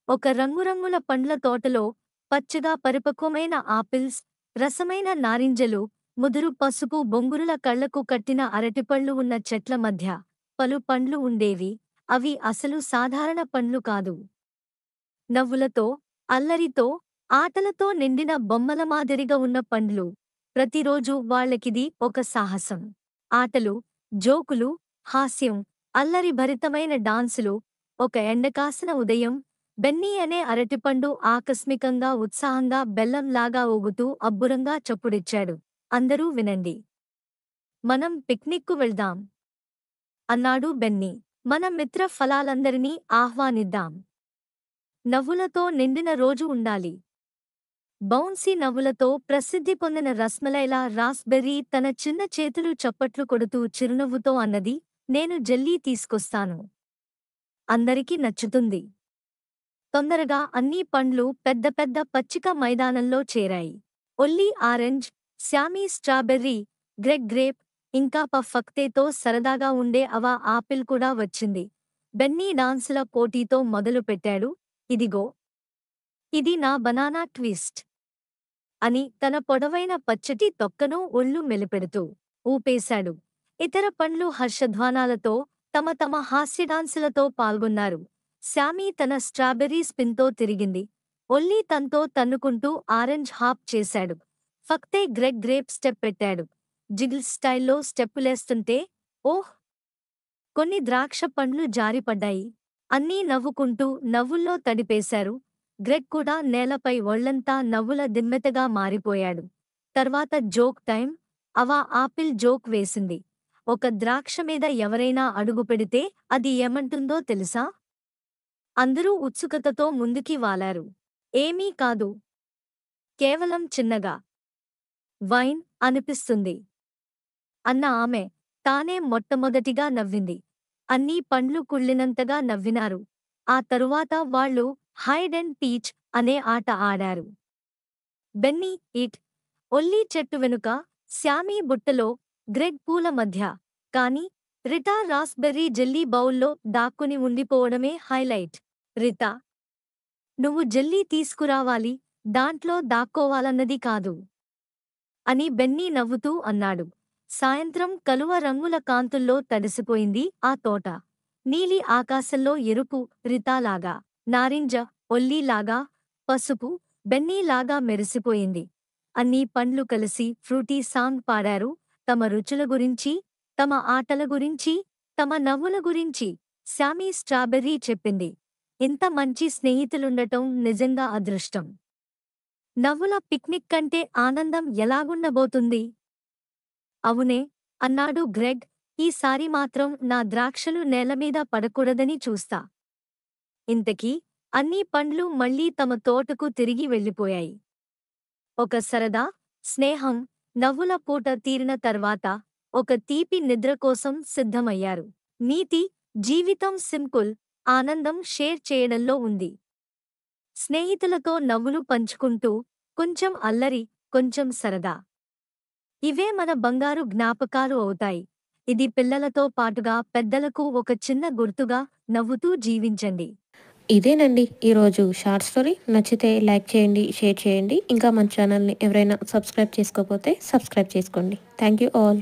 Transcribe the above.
ఒక రంగురంగుల పండ్ల తోటలో పచ్చగా పరిపక్వమైన ఆపిల్స్, రసమైన నారింజలు, ముదురు పసుపు బొంగురుల కళ్లకు కట్టిన అరటిపళ్ళు ఉన్న చెట్ల మధ్య పలు పండ్లు ఉండేవి. అవి అసలు సాధారణ పండ్లు కాదు. నవ్వులతో, అల్లరితో, ఆటలతో నిండిన బొమ్మల మాదిరిగా ఉన్న పండ్లు. ప్రతిరోజూ వాళ్ళకిది ఒక సాహసం. ఆటలు, జోకులు, హాస్యం, అల్లరి భరితమైన డాన్సులు. ఒక ఎండకాసిన ఉదయం బెన్నీ అనే అరటిపండు ఆకస్మికంగా ఉత్సాహంగా బెల్లంలాగా ఊగుతూ అబ్బురంగా చప్పుడిచ్చాడు. అందరూ వినండి. మనం పిక్నిక్కు వెళ్దాం అన్నాడు బెన్నీ. మన మిత్ర ఫలాలందరినీ ఆహ్వానిద్దాం. నవ్వులతో నిండిన రోజు ఉండాలి. బౌన్సీ నవ్వులతో ప్రసిద్ధి పొందిన రస్మలైలా రాస్బెర్రీ తన చిన్న చేతులు చప్పట్లు కొడుతూ చిరునవ్వుతో అన్నది, నేను జెల్లీ తీసుకొస్తాను. అందరికీ నచ్చుతుంది. తొందరగా అన్నీ పండ్లు పెద్ద పెద్ద పచ్చిక మైదానంలో చేరాయి. Woolly orange, Shami strawberry, Greg grape, ఇంకా పఫ్ఫక్తేతో సరదాగా ఉండే అవా ఆపిల్ కూడా వచ్చింది. బెన్నీ డాన్సుల పోటీతో మొదలుపెట్టాడు. ఇదిగో, ఇది నా బనానా ట్విస్ట్ అని తన పొడవైన పచ్చటి తొక్కను ఒళ్ళు మెలిపెడుతూ ఊపేశాడు. ఇతర పండ్లు హర్షధ్వానాలతో తమ తమ హాస్యడాన్సులతో పాల్గొన్నారు. శామీ తన స్ట్రాబెర్రీ స్పిన్తో తిరిగింది. ఒల్లీ తనతో తన్నుకుంటూ ఆరెంజ్ హాప్ చేశాడు. ఫక్తే గ్రెగ్ గ్రేప్ స్టెప్ పెట్టాడు. జిగిల్స్ స్టైల్లో స్టెప్పులేస్తుంటే ఓహ్! కొన్ని ద్రాక్ష పండ్లు జారిపడ్డాయి. అన్నీ నవ్వుకుంటూ నవ్వుల్లో తడిపేశారు. గ్రెగ్ కూడా నేలపై ఒళ్లంతా నవ్వుల దిమ్మెతగా మారిపోయాడు. తర్వాత జోక్ టైం. అవా ఆపిల్ జోక్ వేసింది. ఒక ద్రాక్ష మీద ఎవరైనా అడుగు పెడితే అది ఏమంటుందో తెలుసా? అందరూ ఉత్సుకతతో ముందుకి వాలారు. ఏమీ కాదు, కేవలం చిన్నగా వైన్ అనిపిస్తుంది అన్న ఆమె తానే మొట్టమొదటిగా నవ్వింది. అన్నీ పండ్లు కుళ్ళినంతగా నవ్వినారు. ఆ తరువాత వాళ్ళు హైడ్ అండ్ పీచ్ అనే ఆట ఆడారు. బెన్నీ ఇట్, ఒల్లీ చెట్టు వెనుక, శామీ బుట్టలో, గ్రెగ్ పూల మధ్య. కాని రిటా రాస్బెర్రీ జెల్లీ బౌల్లో దాక్కుని ఉండిపోవడమే హైలైట్. రితా, నువ్వు జెల్లీ తీసుకురావాలి, దాంట్లో దాక్కోవాలన్నది కాదు అని బెన్నీ నవ్వుతూ అన్నాడు. సాయంత్రం కలువ రంగుల కాంతుల్లో తడిసిపోయింది ఆ తోట. నీలి ఆకాశంలో ఎరుపు రితాలాగా, నారింజ ఒల్లీలాగా, పసుపు బెన్నీలాగా మెరిసిపోయింది. అన్నీ పండ్లు కలిసి ఫ్రూటీ సాంగ్ పాడారు. తమ రుచుల గురించి, తమ ఆటల గురించి, తమ నవ్వుల గురించి. శామీ స్ట్రాబెర్రీ చెప్పింది, ఇంత మంచి స్నేహితులుండటం నిజంగా అదృష్టం. నవ్వుల పిక్నిక్ కంటే ఆనందం ఎలాగుండబోతుంది? అవునే, అన్నాడు గ్రెగ్. ఈసారి మాత్రం నా ద్రాక్షలు నేలమీద పడకూడదని చూస్తా. ఇంతకీ అన్నీ పండ్లు మళ్లీ తమ తోటకు తిరిగి వెళ్ళిపోయాయి. ఒక సరదా, స్నేహం, నవ్వుల పూట తీరిన తర్వాత ఒక తీపి నిద్ర కోసం సిద్ధమయ్యారు. నీతి: జీవితం సింపుల్, ఆనందం షేర్ చేయడంలో ఉంది. స్నేహితులతో నవ్వులు పంచుకుంటూ, కొంచెం అల్లరి, కొంచెం సరదా. ఇవే మన బంగారు జ్ఞాపకాలు అవుతాయి. ఇది పిల్లలతో పాటుగా పెద్దలకు ఒక చిన్న గుర్తుగా. నవ్వుతూ జీవించండి. ఇదేనండి ఈరోజు షార్ట్ స్టోరీ. నచ్చితే లైక్ చేయండి, షేర్ చేయండి. ఇంకా మన ఛానల్ని ఎవరైనా సబ్స్క్రైబ్ చేసుకోకపోతే సబ్స్క్రైబ్ చేసుకోండి. Thank you all.